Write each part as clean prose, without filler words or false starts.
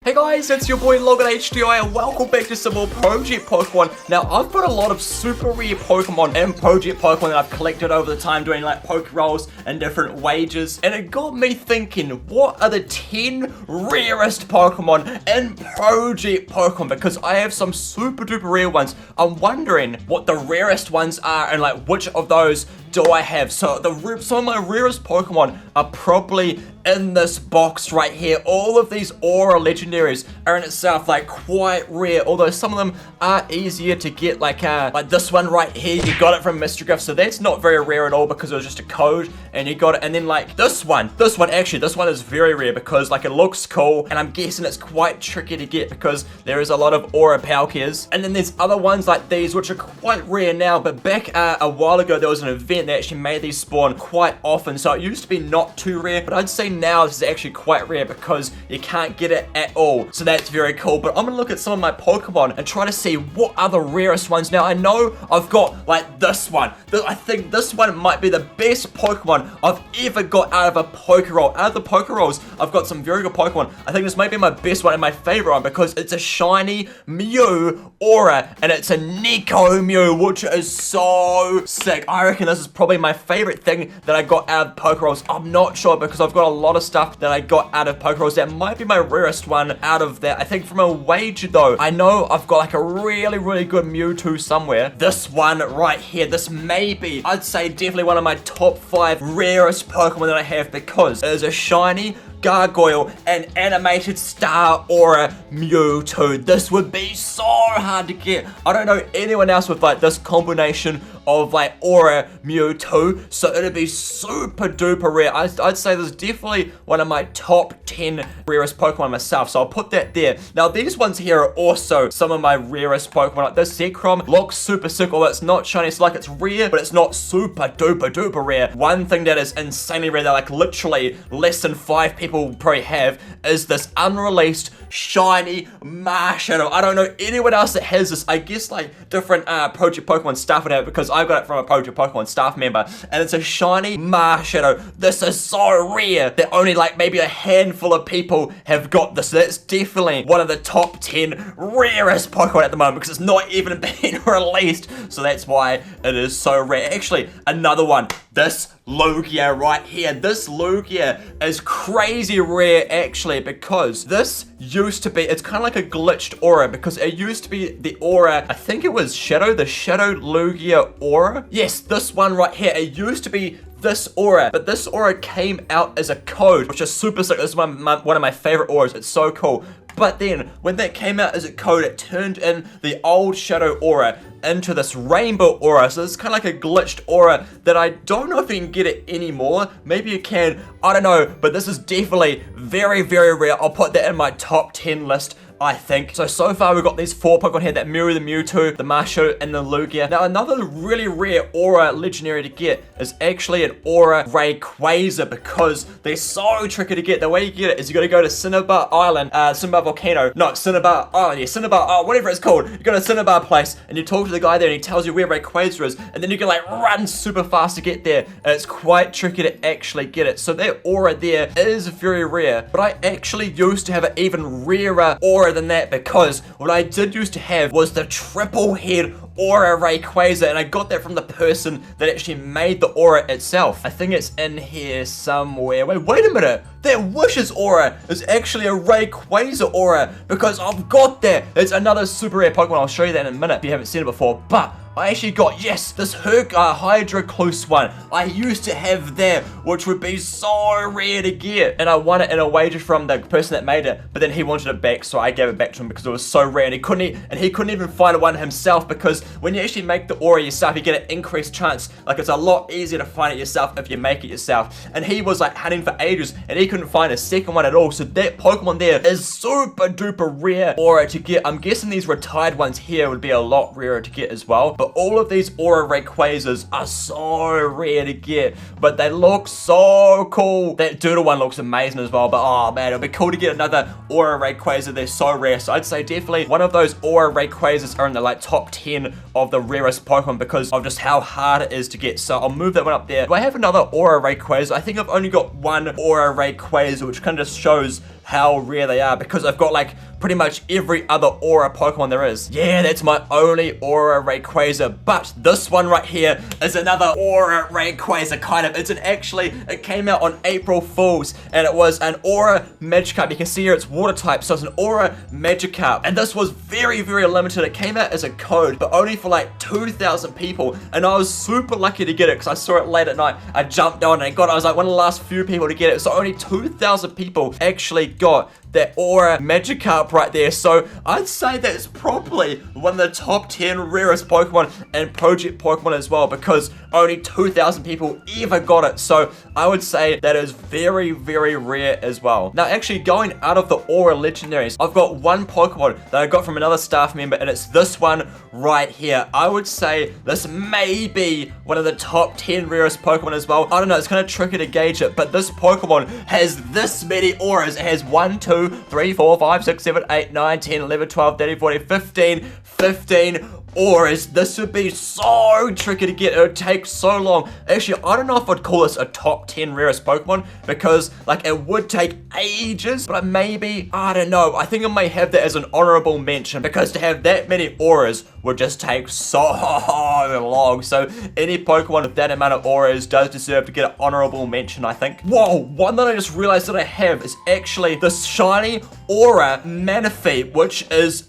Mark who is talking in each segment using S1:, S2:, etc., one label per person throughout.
S1: Hey guys, it's your boy LOGinHDi and welcome back to some more Project Pokemon. Now, I've got a lot of super rare Pokemon and Project Pokemon that I've collected over the time doing like poke rolls and different wages. And it got me thinking, what are the 10 rarest Pokemon in Project Pokemon? Because I have some super duper rare ones. I'm wondering what the rarest ones are and like which of those do I have. So some of my rarest Pokemon are probably in this box right here. All of these Aura legendaries are in itself like quite rare, although some of them are easier to get, like this one right here. You got it from Mystery Gift, so that's not very rare at all because it was just a code and you got it. And then like this one is very rare because like it looks cool, and I'm guessing it's quite tricky to get because there is a lot of Aura Palkias. And then there's other ones like these which are quite rare now, but back a while ago there was an event that actually made these spawn quite often, so it used to be not too rare, but I'd say now this is actually quite rare because you can't get it at all, so that's very cool. But I'm gonna look at some of my Pokemon and try to see what are the rarest ones. Now I know I've got like this one. I think this one might be the best Pokemon I've ever got out of a poke roll. Out of the poke rolls, I've got some very good Pokemon. I think this might be my best one and my favorite one because it's a shiny Mew Aura and it's a Niko Mew, which is so sick. I reckon this is probably my favorite thing that I got out of poke rolls. I'm not sure because I've got a lot of stuff that I got out of poke rolls. That might be my rarest one out of that. I think from a wager though, I know I've got like a really good Mewtwo somewhere. This one right here, this may be, I'd say definitely one of my top 5 rarest Pokemon that I have because it is a shiny Gargoyle and animated star Aura Mewtwo. This would be so hard to get. I don't know anyone else with like this combination of like Aura Mewtwo, so it'd be super duper rare. I'd say this is definitely one of my top 10 rarest Pokemon myself, so I'll put that there. Now these ones here are also some of my rarest Pokemon. Like this Zekrom looks super sick, although it's not shiny. It's like it's rare, but it's not super duper duper rare. One thing that is insanely rare that like literally less than 5 people probably have is this unreleased shiny Marshadow. I don't know anyone else that has this. I guess like different Project Pokemon staff would have it because I got it from a Project Pokemon staff member, and it's a shiny Marshadow. This is so rare that only like maybe a handful of people have got this. So that's definitely one of the top 10 rarest Pokemon at the moment because it's not even been released, so that's why it is so rare. Actually, another one, this Lugia right here. This Lugia is crazy rare actually because this used to be, it's kind of like a glitched aura because it used to be the aura, I think it was the Shadow Lugia aura. Yes, this one right here. It used to be this aura, but this aura came out as a code, which is super sick. This is one of my favorite auras. It's so cool. But then, when that came out as a code, it turned in the old Shadow Aura into this Rainbow Aura. So this is kind of like a glitched aura that I don't know if you can get it anymore. Maybe you can, I don't know. But this is definitely very rare. I'll put that in my top 10 list, I think. So far we've got these 4 Pokemon here that mirror the Mewtwo, the Marshadow, and the Lugia. Now another really rare Aura legendary to get is actually an Aura Rayquaza because they're so tricky to get. The way you get it is you gotta go to Cinnabar Island, Cinnabar Volcano, no, Cinnabar Island, yeah, Cinnabar, whatever it's called. You go to Cinnabar place and you talk to the guy there and he tells you where Rayquaza is, and then you can like run super fast to get there, and it's quite tricky to actually get it. So that Aura there is very rare, but I actually used to have an even rarer Aura than that because what I did used to have was the triple head Aura Rayquaza, and I got that from the person that actually made the aura itself. I think it's in here somewhere. Wait a minute. That Wishes aura is actually a Rayquaza aura because I've got that. It's another super rare Pokemon. I'll show you that in a minute if you haven't seen it before, but I actually got, yes, this Hydrocluse one. I used to have that, which would be so rare to get. And I won it in a wager from the person that made it, but then he wanted it back, so I gave it back to him because it was so rare. And he couldn't even find one himself because when you actually make the aura yourself, you get an increased chance. Like, it's a lot easier to find it yourself if you make it yourself. And he was like hunting for ages, and he couldn't find a second one at all. So that Pokemon there is super duper rare aura to get. I'm guessing these retired ones here would be a lot rarer to get as well. But all of these Aura Rayquazas are so rare to get, but they look so cool. That Doodle one looks amazing as well, but oh man, it'll be cool to get another Aura Rayquaza. They're so rare, so I'd say definitely one of those Aura Rayquazas are in the like top 10 of the rarest Pokemon because of just how hard it is to get. So I'll move that one up there. Do I have another Aura Rayquaza? I think I've only got one Aura Rayquaza, which kind of just shows how rare they are because I've got like pretty much every other aura Pokemon there is. Yeah, that's my only aura Rayquaza, but this one right here is another aura Rayquaza, kind of. It came out on April Fool's, and it was an aura Magikarp. You can see here it's water type, so it's an aura Magikarp, and this was very, very limited. It came out as a code, but only for like 2,000 people, and I was super lucky to get it because I saw it late at night. I jumped on and I got it. I was like one of the last few people to get it, so only 2,000 people actually got that aura Magikarp right there. So I'd say that it's probably one of the top 10 rarest Pokemon and Project Pokemon as well, because only 2,000 people ever got it. So I would say that is very, very rare as well. Now, actually going out of the aura legendaries, I've got one Pokemon that I got from another staff member, and it's this one right here. I would say this may be one of the top 10 rarest Pokemon as well. I don't know, it's kind of tricky to gauge it, but this Pokemon has this many auras. It has 1, 2, 3, 4, 5, 6, 7, 8, 9, 10, 11, 12, 13, 14, 15 auras. This would be so tricky to get. It would take so long. Actually, I don't know if I'd call this a top 10 rarest Pokemon, because like it would take ages, but maybe, I don't know, I think I may have that as an honorable mention, because to have that many auras would just take so long. So any Pokemon with that amount of auras does deserve to get an honorable mention, I think. Whoa, one that I just realized that I have is actually this shiny aura Manaphy, which is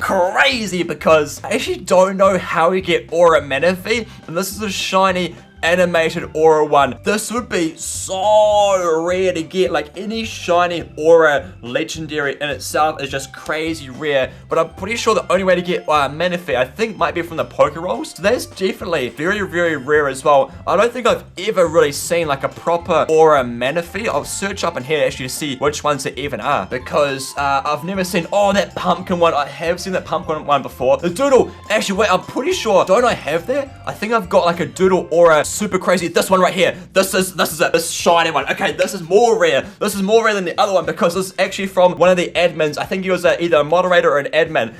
S1: crazy, because I actually don't know how you get aura Manaphy, and this is a shiny animated aura one. This would be so rare to get. Like any shiny aura legendary in itself is just crazy rare, but I'm pretty sure the only way to get Manaphy, I think, might be from the Poké Rolls. So that's definitely very, very rare as well. I don't think I've ever really seen like a proper aura Manaphy. I'll search up in here actually to see which ones there even are, because I've never seen, oh, that pumpkin one. I have seen that pumpkin one before. The Doodle, actually wait, I'm pretty sure, don't I have that? I think I've got like a Doodle aura super crazy. This one right here, this is it, this shiny one. Okay, this is more rare. This is more rare than the other one, because this is actually from one of the admins. I think he was either a moderator or an admin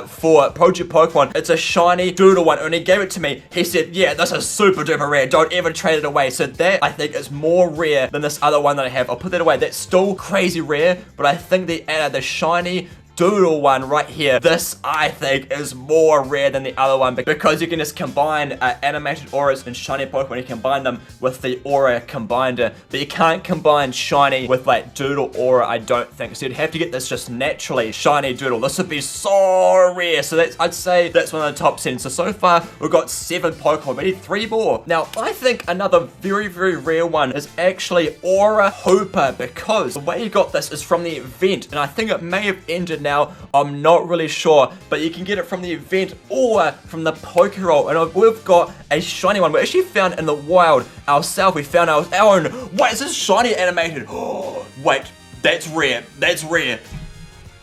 S1: for Project Pokemon. It's a shiny Doodle one, and he gave it to me. He said, yeah, this is super duper rare, don't ever trade it away. So that, I think, is more rare than this other one that I have. I'll put that away. That's still crazy rare, but I think the shiny Doodle one right here, this I think is more rare than the other one, because you can just combine animated auras and shiny Pokemon. You combine them with the aura combiner, but you can't combine shiny with like Doodle aura, I don't think. So you'd have to get this just naturally shiny Doodle. This would be so rare. So that's, I'd say that's one of the top 10. So far we've got 7 Pokemon. We need 3 more. Now I think another very, very rare one is actually Aura Hoopa, because the way you got this is from the event, and I think it may have ended now. I'm not really sure, but you can get it from the event or from the Pokéroll, and we've got a shiny one we actually found in the wild ourselves. We found our own. Wait, is this shiny animated? Oh, wait, that's rare. That's rare.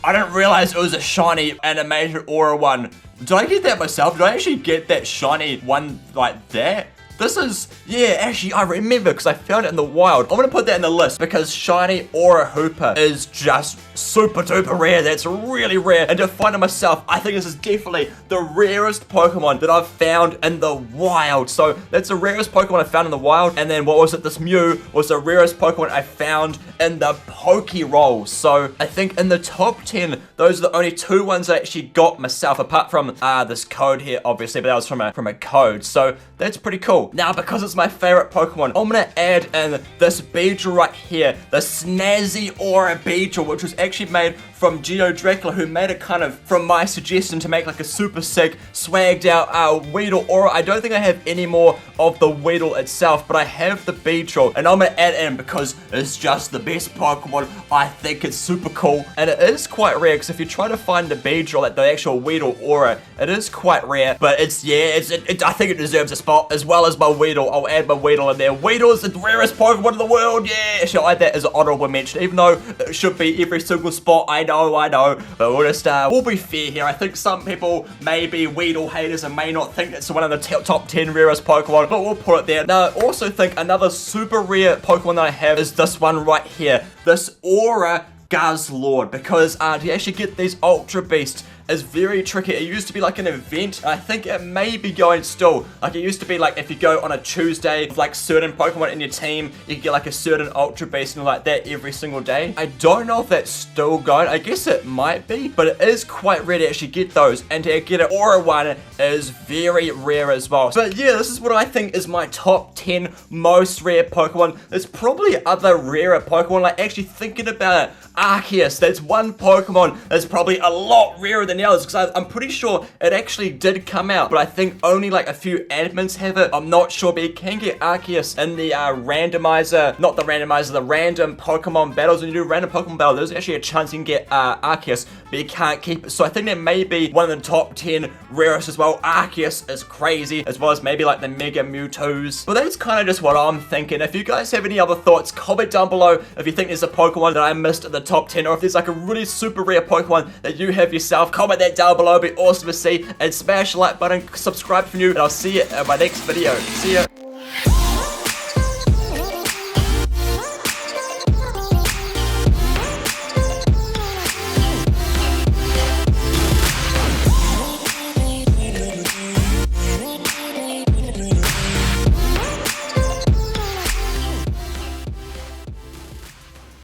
S1: I didn't realize it was a shiny animated aura one. Did I get that myself? Did I actually get that shiny one like that? This is, yeah, actually, I remember because I found it in the wild. I'm going to put that in the list because shiny Aura Hoopa is just super duper rare. That's really rare. And to find it myself, I think this is definitely the rarest Pokemon that I've found in the wild. So that's the rarest Pokemon I found in the wild. And then what was it? This Mew was the rarest Pokemon I found in the Pokéroll. So I think in the top 10, those are the only 2 ones I actually got myself, apart from this code here, obviously, but that was from a code. So that's pretty cool. Now, because it's my favorite Pokemon, I'm gonna add in this Beedrill right here, the Snazzy Aura Beedrill, which was actually made from Geo Dracula, who made it kind of from my suggestion to make like a super sick, swagged out Weedle Aura. I don't think I have any more of the Weedle itself, but I have the Beedrill, and I'm gonna add it in because it's just the best Pokemon. I think it's super cool, and it is quite rare, because if you try to find the Beedrill, like the actual Weedle Aura, it is quite rare, but it's, yeah, I think it deserves a spot, as well as my Weedle. I'll add my Weedle in there. Weedle is the rarest Pokemon in the world, yeah! Actually, I'll add that as an honorable mention, even though it should be every single spot. I know, but we'll just, we'll be fair here. I think some people may be Weedle haters and may not think it's one of the top 10 rarest Pokemon, but we'll put it there. Now, I also think another super rare Pokemon that I have is this one right here, this Aura Guzzlord, because to actually get these Ultra Beasts is very tricky. It used to be like an event, and I think it may be going still. Like, it used to be like if you go on a Tuesday with like certain Pokemon in your team, you can get like a certain Ultra Beast and like that every single day. I don't know if that's still going. I guess it might be, but it is quite rare to actually get those, and to get an Aura one is very rare as well. But yeah, this is what I think is my top 10 most rare Pokemon. There's probably other rarer Pokemon, like actually thinking about it. Arceus, that's one Pokemon that's probably a lot rarer than the others, because I'm pretty sure it actually did come out, but I think only like a few admins have it. I'm not sure, but you can get Arceus in the randomizer, not the randomizer, the random Pokemon battles. When you do random Pokemon battle, there's actually a chance you can get Arceus, but you can't keep it. So I think that may be one of the top 10 rarest as well. Arceus is crazy, as well as maybe like the Mega Mewtwo's. But that's kind of just what I'm thinking. If you guys have any other thoughts, comment down below if you think there's a Pokemon that I missed at the top 10, or if there's like a really super rare Pokemon that you have yourself. Comment that down below, it'd be awesome to see, and smash the like button, subscribe if you're new, and I'll see you in my next video. See ya.